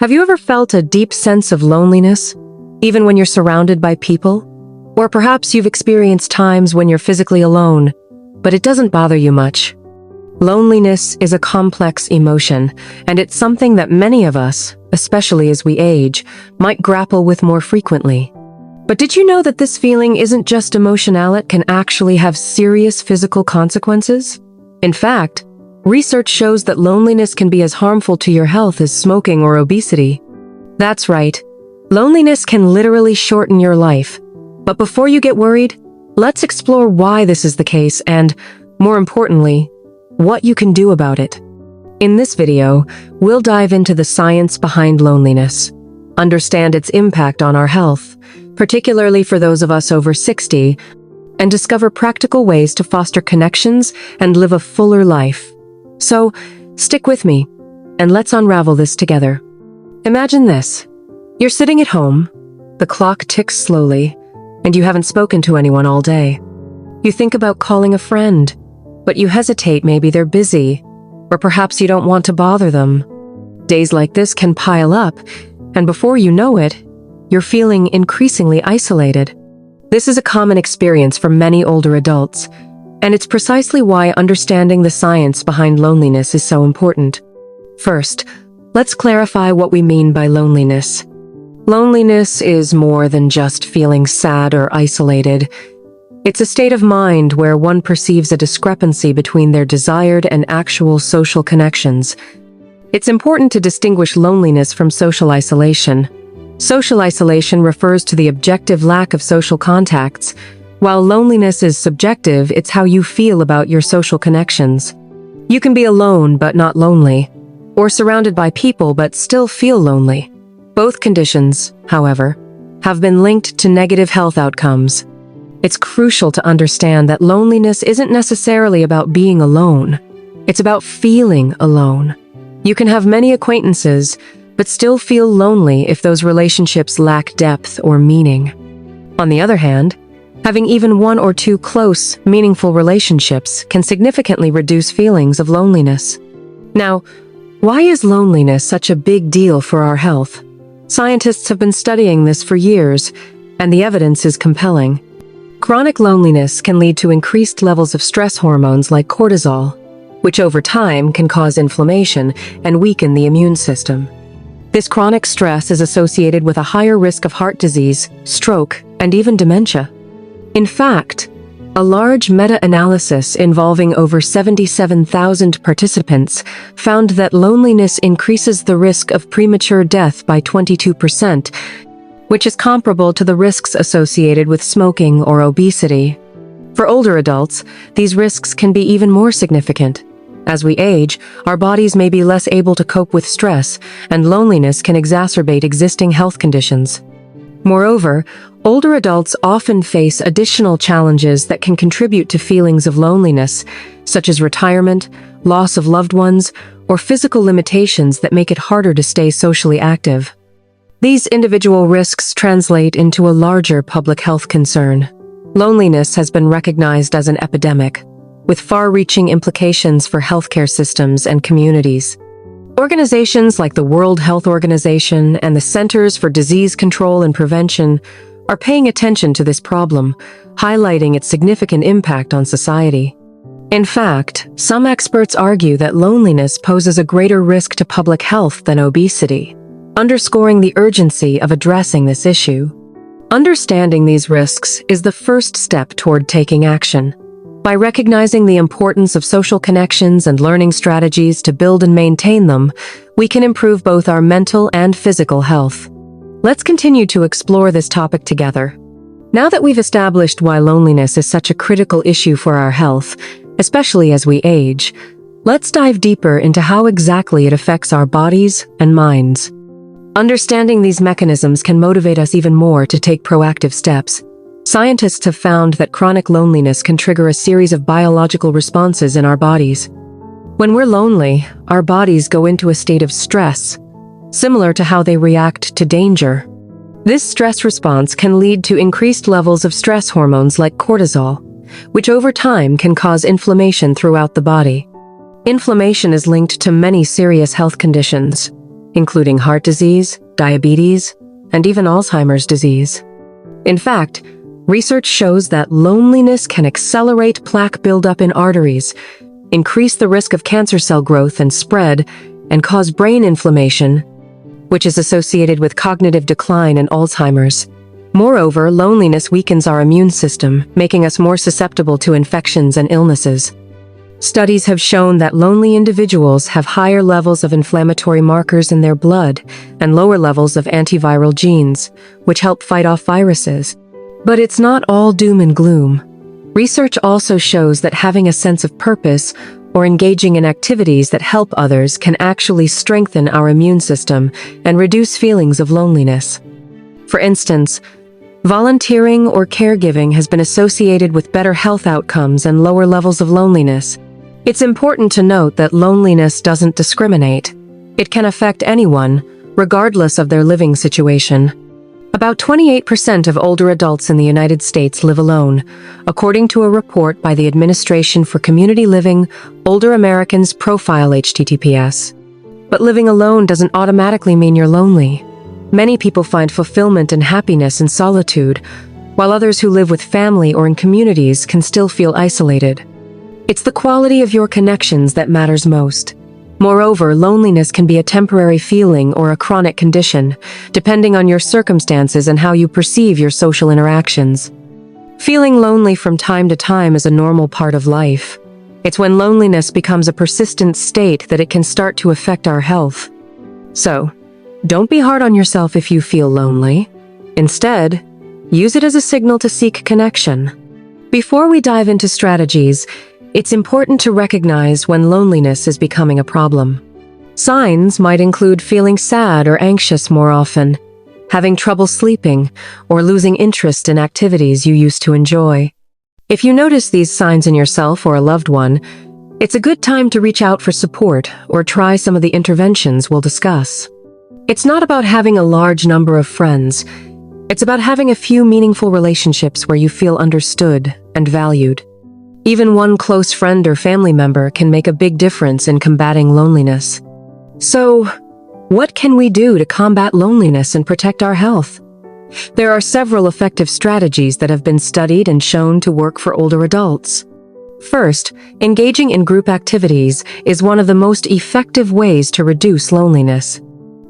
Have you ever felt a deep sense of loneliness, even when you're surrounded by people? Or perhaps you've experienced times when you're physically alone, but it doesn't bother you much. Loneliness is a complex emotion, and it's something that many of us, especially as we age, might grapple with more frequently. But did you know that this feeling isn't just emotional, it can actually have serious physical consequences? In fact, research shows that loneliness can be as harmful to your health as smoking or obesity. That's right, loneliness can literally shorten your life. But before you get worried, let's explore why this is the case and, more importantly, what you can do about it. In this video, we'll dive into the science behind loneliness, understand its impact on our health, particularly for those of us over 60, and discover practical ways to foster connections and live a fuller life. So, stick with me, and let's unravel this together. Imagine this. You're sitting at home, the clock ticks slowly, and you haven't spoken to anyone all day. You think about calling a friend, but you hesitate, maybe they're busy, or perhaps you don't want to bother them. Days like this can pile up, and before you know it, you're feeling increasingly isolated. This is a common experience for many older adults, and it's precisely why understanding the science behind loneliness is so important. First, let's clarify what we mean by loneliness. Loneliness is more than just feeling sad or isolated. It's a state of mind where one perceives a discrepancy between their desired and actual social connections. It's important to distinguish loneliness from social isolation. Social isolation refers to the objective lack of social contacts. While loneliness is subjective, it's how you feel about your social connections. You can be alone but not lonely, or surrounded by people but still feel lonely. Both conditions, however, have been linked to negative health outcomes. It's crucial to understand that loneliness isn't necessarily about being alone. It's about feeling alone. You can have many acquaintances, but still feel lonely if those relationships lack depth or meaning. On the other hand, having even one or two close, meaningful relationships can significantly reduce feelings of loneliness. Now, why is loneliness such a big deal for our health? Scientists have been studying this for years, and the evidence is compelling. Chronic loneliness can lead to increased levels of stress hormones like cortisol, which over time can cause inflammation and weaken the immune system. This chronic stress is associated with a higher risk of heart disease, stroke, and even dementia. In fact, a large meta-analysis involving over 77,000 participants found that loneliness increases the risk of premature death by 22%, which is comparable to the risks associated with smoking or obesity. For older adults, these risks can be even more significant. As we age, our bodies may be less able to cope with stress, and loneliness can exacerbate existing health conditions. Moreover, older adults often face additional challenges that can contribute to feelings of loneliness, such as retirement, loss of loved ones, or physical limitations that make it harder to stay socially active. These individual risks translate into a larger public health concern. Loneliness has been recognized as an epidemic, with far-reaching implications for healthcare systems and communities. Organizations like the World Health Organization and the Centers for Disease Control and Prevention are paying attention to this problem, highlighting its significant impact on society. In fact, some experts argue that loneliness poses a greater risk to public health than obesity, underscoring the urgency of addressing this issue. Understanding these risks is the first step toward taking action. By recognizing the importance of social connections and learning strategies to build and maintain them, we can improve both our mental and physical health. Let's continue to explore this topic together. Now that we've established why loneliness is such a critical issue for our health, especially as we age, let's dive deeper into how exactly it affects our bodies and minds. Understanding these mechanisms can motivate us even more to take proactive steps. Scientists have found that chronic loneliness can trigger a series of biological responses in our bodies. When we're lonely, our bodies go into a state of stress, similar to how they react to danger. This stress response can lead to increased levels of stress hormones like cortisol, which over time can cause inflammation throughout the body. Inflammation is linked to many serious health conditions. including heart disease, diabetes, and even Alzheimer's disease. In fact, research shows that loneliness can accelerate plaque buildup in arteries, increase the risk of cancer cell growth and spread, and cause brain inflammation, which is associated with cognitive decline and Alzheimer's. Moreover, loneliness weakens our immune system, making us more susceptible to infections and illnesses. Studies have shown that lonely individuals have higher levels of inflammatory markers in their blood and lower levels of antiviral genes, which help fight off viruses. But it's not all doom and gloom. Research also shows that having a sense of purpose or engaging in activities that help others can actually strengthen our immune system and reduce feelings of loneliness. For instance, volunteering or caregiving has been associated with better health outcomes and lower levels of loneliness. It's important to note that loneliness doesn't discriminate. It can affect anyone, regardless of their living situation. About 28% of older adults in the United States live alone, according to a report by the Administration for Community Living, Older Americans Profile https. But living alone doesn't automatically mean you're lonely. Many people find fulfillment and happiness in solitude, while others who live with family or in communities can still feel isolated. It's the quality of your connections that matters most. Moreover, loneliness can be a temporary feeling or a chronic condition, depending on your circumstances and how you perceive your social interactions. Feeling lonely from time to time is a normal part of life. It's when loneliness becomes a persistent state that it can start to affect our health. So, don't be hard on yourself if you feel lonely. Instead, use it as a signal to seek connection. Before we dive into strategies, it's important to recognize when loneliness is becoming a problem. Signs might include feeling sad or anxious more often, having trouble sleeping, or losing interest in activities you used to enjoy. If you notice these signs in yourself or a loved one, it's a good time to reach out for support or try some of the interventions we'll discuss. It's not about having a large number of friends. It's about having a few meaningful relationships where you feel understood and valued. Even one close friend or family member can make a big difference in combating loneliness. So, what can we do to combat loneliness and protect our health? There are several effective strategies that have been studied and shown to work for older adults. First, engaging in group activities is one of the most effective ways to reduce loneliness.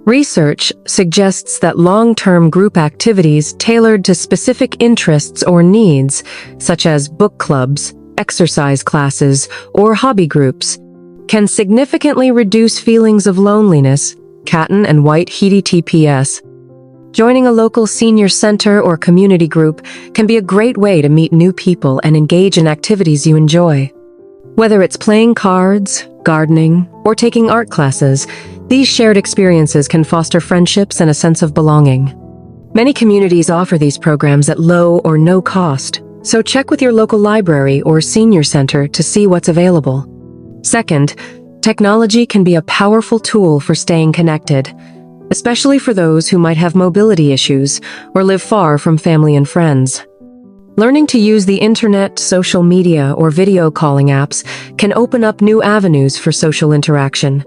Research suggests that long-term group activities tailored to specific interests or needs, such as book clubs, exercise classes, or hobby groups, can significantly reduce feelings of loneliness. Catton and White https. Joining a local senior center or community group can be a great way to meet new people and engage in activities you enjoy. Whether it's playing cards, gardening, or taking art classes, these shared experiences can foster friendships and a sense of belonging. Many communities offer these programs at low or no cost, so check with your local library or senior center to see what's available. Second, technology can be a powerful tool for staying connected, especially for those who might have mobility issues or live far from family and friends. Learning to use the internet, social media, or video calling apps can open up new avenues for social interaction.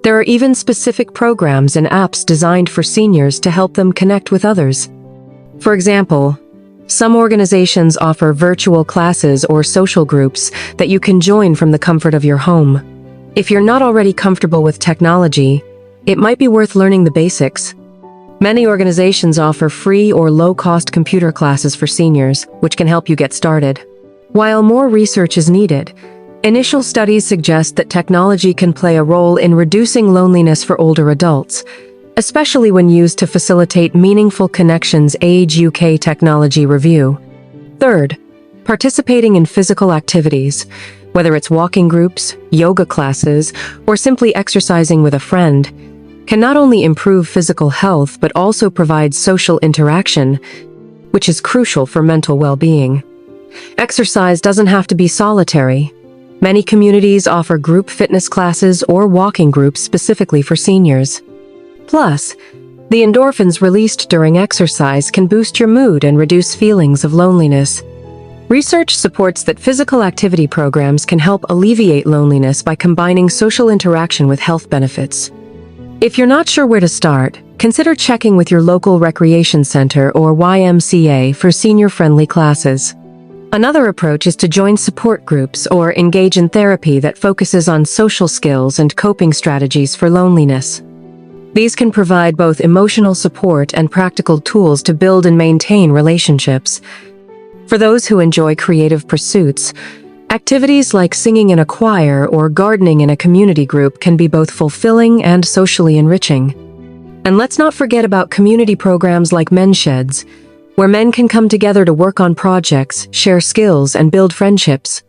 There are even specific programs and apps designed for seniors to help them connect with others. For example, some organizations offer virtual classes or social groups that you can join from the comfort of your home. If you're not already comfortable with technology, it might be worth learning the basics. Many organizations offer free or low-cost computer classes for seniors, which can help you get started. While more research is needed, initial studies suggest that technology can play a role in reducing loneliness for older adults, especially when used to facilitate meaningful connections. Age UK Technology Review. Third, participating in physical activities, whether it's walking groups, yoga classes, or simply exercising with a friend, can not only improve physical health but also provide social interaction, which is crucial for mental well-being. Exercise doesn't have to be solitary. Many communities offer group fitness classes or walking groups specifically for seniors. Plus, the endorphins released during exercise can boost your mood and reduce feelings of loneliness. Research supports that physical activity programs can help alleviate loneliness by combining social interaction with health benefits. If you're not sure where to start, consider checking with your local recreation center or YMCA for senior-friendly classes. Another approach is to join support groups or engage in therapy that focuses on social skills and coping strategies for loneliness. These can provide both emotional support and practical tools to build and maintain relationships. For those who enjoy creative pursuits, activities like singing in a choir or gardening in a community group can be both fulfilling and socially enriching. And let's not forget about community programs like men's sheds, where men can come together to work on projects, share skills, and build friendships.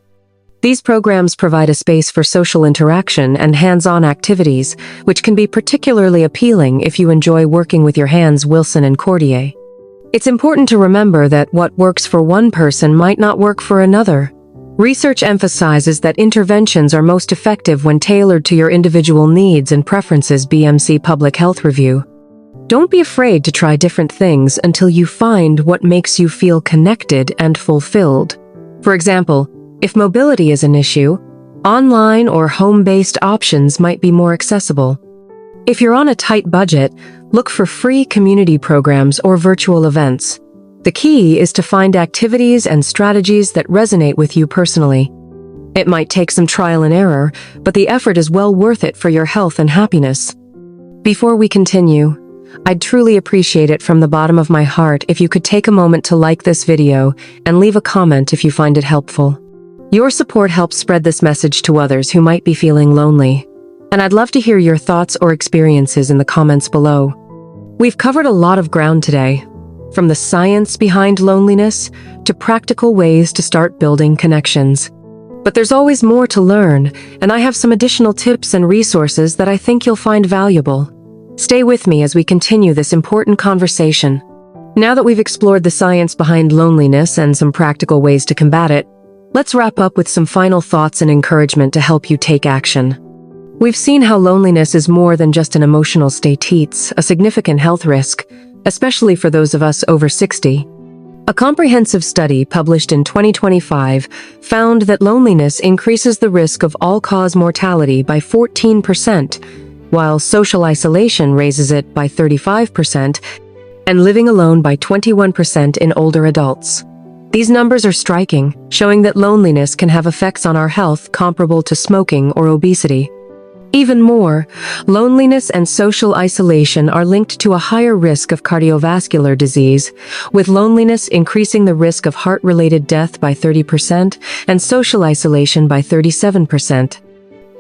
These programs provide a space for social interaction and hands-on activities, which can be particularly appealing if you enjoy working with your hands, Wilson and Cordier. It's important to remember that what works for one person might not work for another. Research emphasizes that interventions are most effective when tailored to your individual needs and preferences. BMC Public Health Review. Don't be afraid to try different things until you find what makes you feel connected and fulfilled. For example, if mobility is an issue, online or home-based options might be more accessible. If you're on a tight budget, look for free community programs or virtual events. The key is to find activities and strategies that resonate with you personally. It might take some trial and error, but the effort is well worth it for your health and happiness. Before we continue, I'd truly appreciate it from the bottom of my heart if you could take a moment to like this video and leave a comment if you find it helpful. Your support helps spread this message to others who might be feeling lonely, and I'd love to hear your thoughts or experiences in the comments below. We've covered a lot of ground today, from the science behind loneliness to practical ways to start building connections. But there's always more to learn, and I have some additional tips and resources that I think you'll find valuable. Stay with me as we continue this important conversation. Now that we've explored the science behind loneliness and some practical ways to combat it, let's wrap up with some final thoughts and encouragement to help you take action. We've seen how loneliness is more than just an emotional state. It's a significant health risk, especially for those of us over 60. A comprehensive study published in 2025 found that loneliness increases the risk of all-cause mortality by 14%, while social isolation raises it by 35%, and living alone by 21% in older adults. These numbers are striking, showing that loneliness can have effects on our health comparable to smoking or obesity. Even more, loneliness and social isolation are linked to a higher risk of cardiovascular disease, with loneliness increasing the risk of heart-related death by 30% and social isolation by 37%.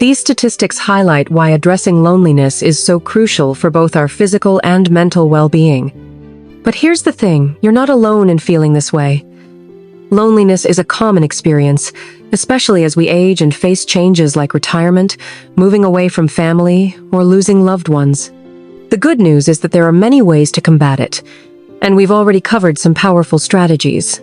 These statistics highlight why addressing loneliness is so crucial for both our physical and mental well-being. But here's the thing, you're not alone in feeling this way. Loneliness is a common experience, especially as we age and face changes like retirement, moving away from family, or losing loved ones. The good news is that there are many ways to combat it, and we've already covered some powerful strategies.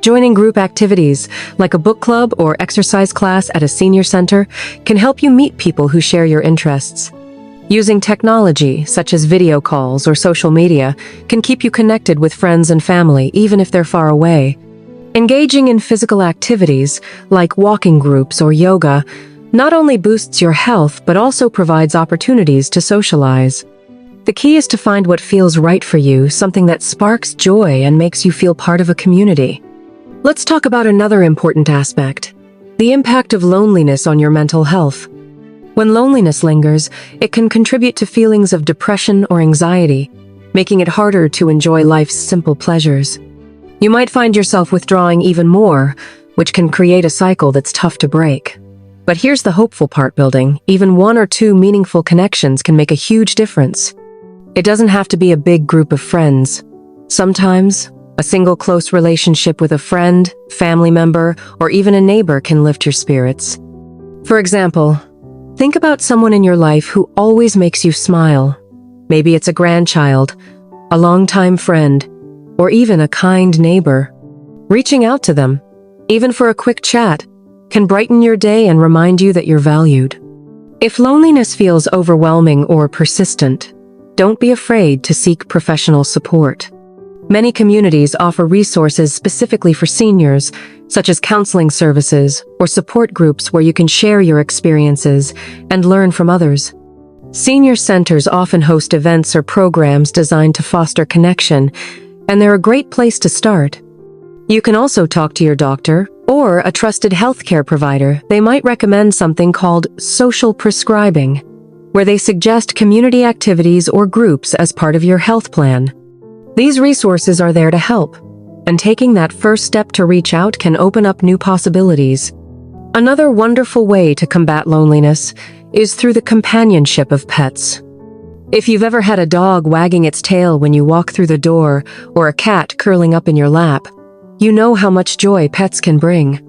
Joining group activities, like a book club or exercise class at a senior center, can help you meet people who share your interests. Using technology, such as video calls or social media, can keep you connected with friends and family, even if they're far away. Engaging in physical activities, like walking groups or yoga, not only boosts your health but also provides opportunities to socialize. The key is to find what feels right for you, something that sparks joy and makes you feel part of a community. Let's talk about another important aspect: the impact of loneliness on your mental health. When loneliness lingers, it can contribute to feelings of depression or anxiety, making it harder to enjoy life's simple pleasures. You might find yourself withdrawing even more, which can create a cycle that's tough to break. But here's the hopeful part: building even one or two meaningful connections can make a huge difference. It doesn't have to be a big group of friends. Sometimes, a single close relationship with a friend, family member, or even a neighbor can lift your spirits. For example, think about someone in your life who always makes you smile. Maybe it's a grandchild, a longtime friend, or even a kind neighbor. Reaching out to them, even for a quick chat, can brighten your day and remind you that you're valued. If loneliness feels overwhelming or persistent, don't be afraid to seek professional support. Many communities offer resources specifically for seniors, such as counseling services or support groups where you can share your experiences and learn from others. Senior centers often host events or programs designed to foster connection, and they're a great place to start. You can also talk to your doctor or a trusted healthcare provider. They might recommend something called social prescribing, where they suggest community activities or groups as part of your health plan. These resources are there to help, and taking that first step to reach out can open up new possibilities. Another wonderful way to combat loneliness is through the companionship of pets. If you've ever had a dog wagging its tail when you walk through the door, or a cat curling up in your lap, you know how much joy pets can bring.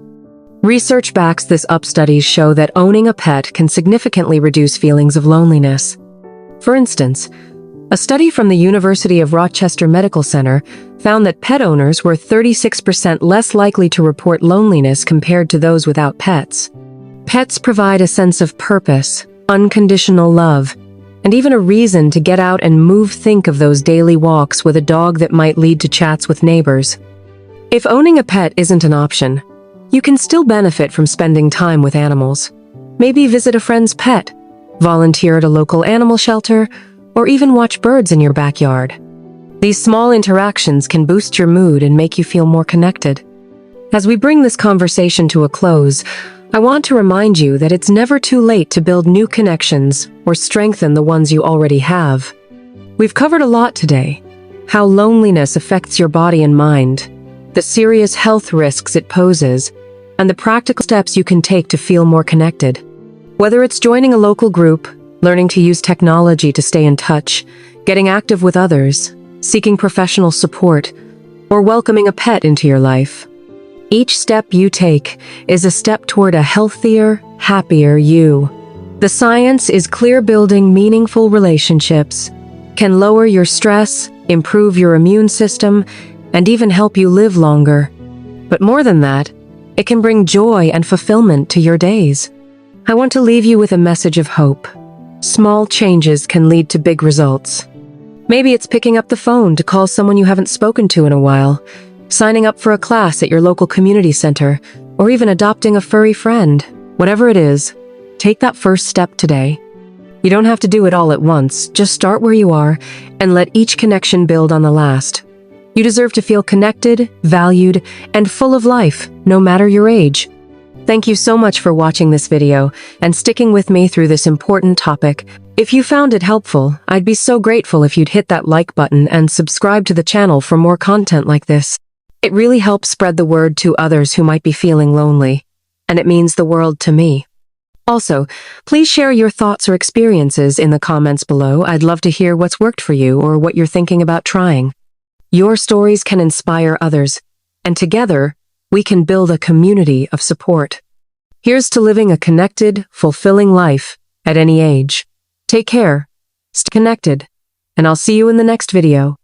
Research backs this up. Studies show that owning a pet can significantly reduce feelings of loneliness. For instance, a study from the University of Rochester Medical Center found that pet owners were 36% less likely to report loneliness compared to those without pets. Pets provide a sense of purpose, unconditional love, and even a reason to get out and move. Think of those daily walks with a dog that might lead to chats with neighbors. If owning a pet isn't an option, you can still benefit from spending time with animals. Maybe visit a friend's pet, volunteer at a local animal shelter, or even watch birds in your backyard. These small interactions can boost your mood and make you feel more connected. As we bring this conversation to a close, I want to remind you that it's never too late to build new connections or strengthen the ones you already have. We've covered a lot today: how loneliness affects your body and mind, the serious health risks it poses, and the practical steps you can take to feel more connected. Whether it's joining a local group, learning to use technology to stay in touch, getting active with others, seeking professional support, or welcoming a pet into your life, each step you take is a step toward a healthier, happier you. The science is clear: building meaningful relationships can lower your stress, improve your immune system, and even help you live longer. But more than that, it can bring joy and fulfillment to your days. I want to leave you with a message of hope. Small changes can lead to big results. Maybe it's picking up the phone to call someone you haven't spoken to in a while, signing up for a class at your local community center, or even adopting a furry friend. Whatever it is, take that first step today. You don't have to do it all at once. Just start where you are and let each connection build on the last. You deserve to feel connected, valued, and full of life, no matter your age. Thank you so much for watching this video and sticking with me through this important topic. If you found it helpful, I'd be so grateful if you'd hit that like button and subscribe to the channel for more content like this. It really helps spread the word to others who might be feeling lonely, and it means the world to me. Also, please share your thoughts or experiences in the comments below. I'd love to hear what's worked for you or what you're thinking about trying. Your stories can inspire others, and together, we can build a community of support. Here's to living a connected, fulfilling life at any age. Take care, stay connected, and I'll see you in the next video.